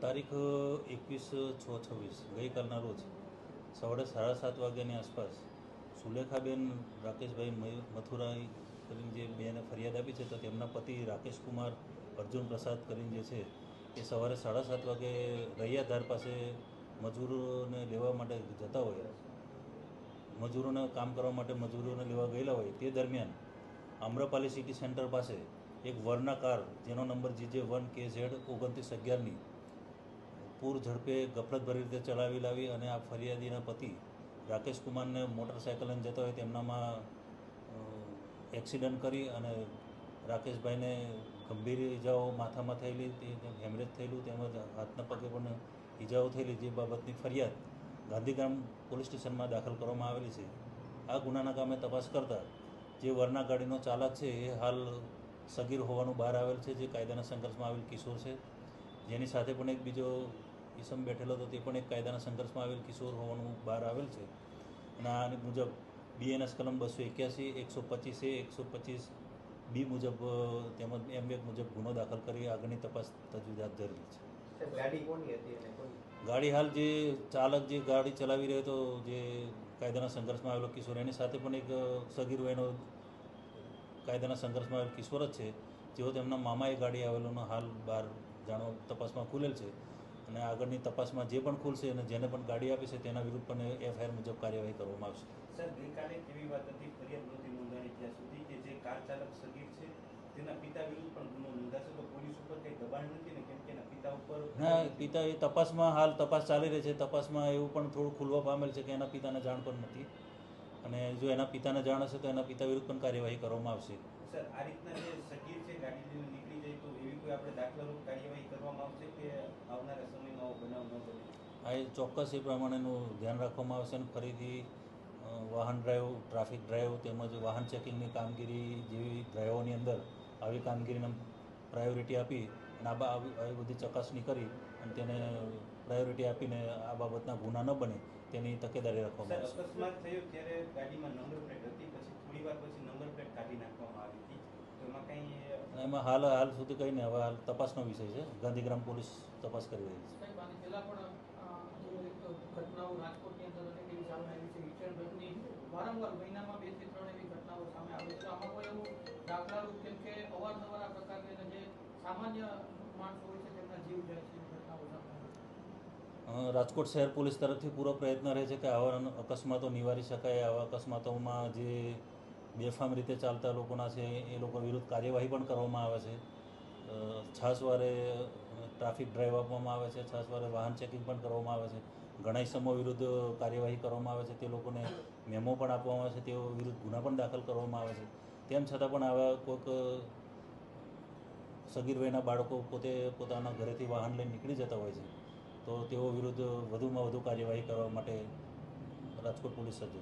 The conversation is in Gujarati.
તારીખ 21/6/26 ગઈકાલના રોજ સવારે 7:30 વાગ્યાની આસપાસ સુલેખાબેન રાકેશભાઈ મથુરાઈ કરીને જે બેને ફરિયાદ આપી છે, તો તેમના પતિ રાકેશકુમાર અર્જુન પ્રસાદ કરીને જે છે એ સવારે 7:30 વાગે રૈયાધાર પાસે મજૂરોને લેવા માટે જતા હોય, મજૂરોને કામ કરવા માટે મજૂરોને લેવા ગયેલા હોય તે દરમિયાન આમ્રપાલી સિટી સેન્ટર પાસે એક વરના કાર જેનો નંબર GJ1KZ 2911ની પૂર ઝડપે ગફલતભરી રીતે ચલાવી લાવી અને આ ફરિયાદીના પતિ રાકેશકુમારને મોટરસાઇકલ લઈને જતા હોય તેમનામાં એક્સિડન્ટ કરી અને રાકેશભાઈને ગંભીર ઇજાઓ માથામાં થયેલી, હેમરેજ થયેલું, તેમજ હાથના પગે પણ ઇજાઓ થયેલી, જે બાબતની ફરિયાદ ગાંધીગ્રામ પોલીસ સ્ટેશનમાં દાખલ કરવામાં આવેલી છે. આ ગુનાના કામે તપાસ કરતાં જે વરના ગાડીનો ચાલક છે એ હાલ સગીર હોવાનું બહાર આવેલ છે, જે કાયદાના સંઘર્ષમાં આવેલ કિશોર છે. જેની સાથે પણ એક બીજો ઈસમ બેઠેલો હતો, તે પણ એક કાયદાના સંઘર્ષમાં આવેલ કિશોર હોવાનું બહાર આવેલ છે. અને આ મુજબ BNS કલમ 281, 125A, 125B મુજબ તેમજ M1 મુજબ ગુનો દાખલ કરી આગળની તપાસ તજવીજ હાથ ધરેલી છે. ગાડી હાલ જે ચાલક જે ગાડી ચલાવી રહ્યો હતો, જે કાયદાના સંઘર્ષમાં આવેલો કિશોર, એની સાથે પણ એક સગીર વયનો કાયદાના સંઘર્ષમાં આવેલ કિશોર જ છે, જેઓ તેમના મામાએ ગાડી આવેલોનો હાલ બહાર જાણવા તપાસમાં ખુલેલ છે. અને આગળની તપાસમાં જે પણ ખુલશે અને જેને પણ ગાડી આપી છે તેના વિરુદ્ધ પણ FIR મુજબ કાર્યવાહી કરવામાં આવશે. સર, ગઈકાલે કેવી વાત હતી, ફરિયાદ નહોતી નોંધાણી ત્યાં સુધી કે જે કાર ચાલક સગીર છે તેના પિતા વિરુદ્ધ પણ ગુનો નોંધાશે, તો પોલીસ ઉપર કંઈ દબાણ નથી ને? કેમ કે એના પિતા ઉપર પિતા એ તપાસમાં હાલ તપાસ ચાલી રહી છે. તપાસમાં એવું પણ થોડું ખુલવા પામેલ છે કે એના પિતાને જાણ પણ નથી, અને જો એના પિતાને જાણ હશે તો એના પિતા વિરુદ્ધ પણ કાર્યવાહી કરવામાં આવશે. સર, આ રીતના જે સગીર છે ગાડી લઈને નીકળી જાય તો એવી કોઈ આપણે દાખલારૂપ કાર્યવાહી કરવામાં આવશે કે આવનારા સમયમાં આવો બનાવ ન બને? આ એ ચોક્કસ એ પ્રમાણેનું ધ્યાન રાખવામાં આવશે અને ફરીથી વાહન ડ્રાઈવ, ટ્રાફિક ડ્રાઈવ તેમજ વાહન ચેકિંગની કામગીરી જેવી ડ્રાઈવોની અંદર આવી કામગીરીને પ્રાયોરિટી આપી અને આવી બધી ચકાસણી કરી અને તેને પ્રાયોરિટી આપીને આ બાબતના ગુના ન બને તેની તકેદારી રાખવામાં આવશે. અકસ્માત થયો ત્યારે ગાડીમાં નંબર પ્લેટ હતી, પછી થોડી વાર પછી નંબર પ્લેટ કાઢી નાખવામાં આવી હતી, તો એમાં કંઈ એમાં હાલ સુધી કંઈ નહીં. હવે હાલ તપાસનો વિષય છે. ગાંધીગ્રામ પોલીસ તપાસ કરી રહી છે. ઘટનાઓ રાજકોટની અંદર અનેક એવી સામે આવી છે, વિચરણની વારંવાર મહિનામાં 2 થી 3 એવી ઘટનાઓ સામે આવે છે. આમાં કોઈ એવું દાખલારૂપ, કેમ કે અવારનવાર આ પ્રકારની જે સામાન્ય માણસો હોય છે તેમના જીવ જાય છે ઘટનાઓ સામે? રાજકોટ શહેર પોલીસ તરફથી પૂરો પ્રયત્ન રહે છે કે આવા અકસ્માતો નિવારી શકાય. આવા અકસ્માતોમાં જે બેફામ રીતે ચાલતા લોકોના છે એ લોકો વિરુદ્ધ કાર્યવાહી પણ કરવામાં આવે છે. છાસવારે ટ્રાફિક ડ્રાઈવ આપવામાં આવે છે, છાસવારે વાહન ચેકિંગ પણ કરવામાં આવે છે. ઘણા ઇસમો વિરુદ્ધ કાર્યવાહી કરવામાં આવે છે, તે લોકોને મેમો પણ આપવામાં આવે છે, તેઓ વિરુદ્ધ ગુના પણ દાખલ કરવામાં આવે છે. તેમ છતાં પણ આવા કોઈક સગીર વયના બાળકો પોતે પોતાના ઘરેથી વાહન લઈને નીકળી જતા હોય છે, તો તેઓ વિરુદ્ધ વધુમાં વધુ કાર્યવાહી કરવા માટે રાજકોટ પોલીસ સજ્જ છે.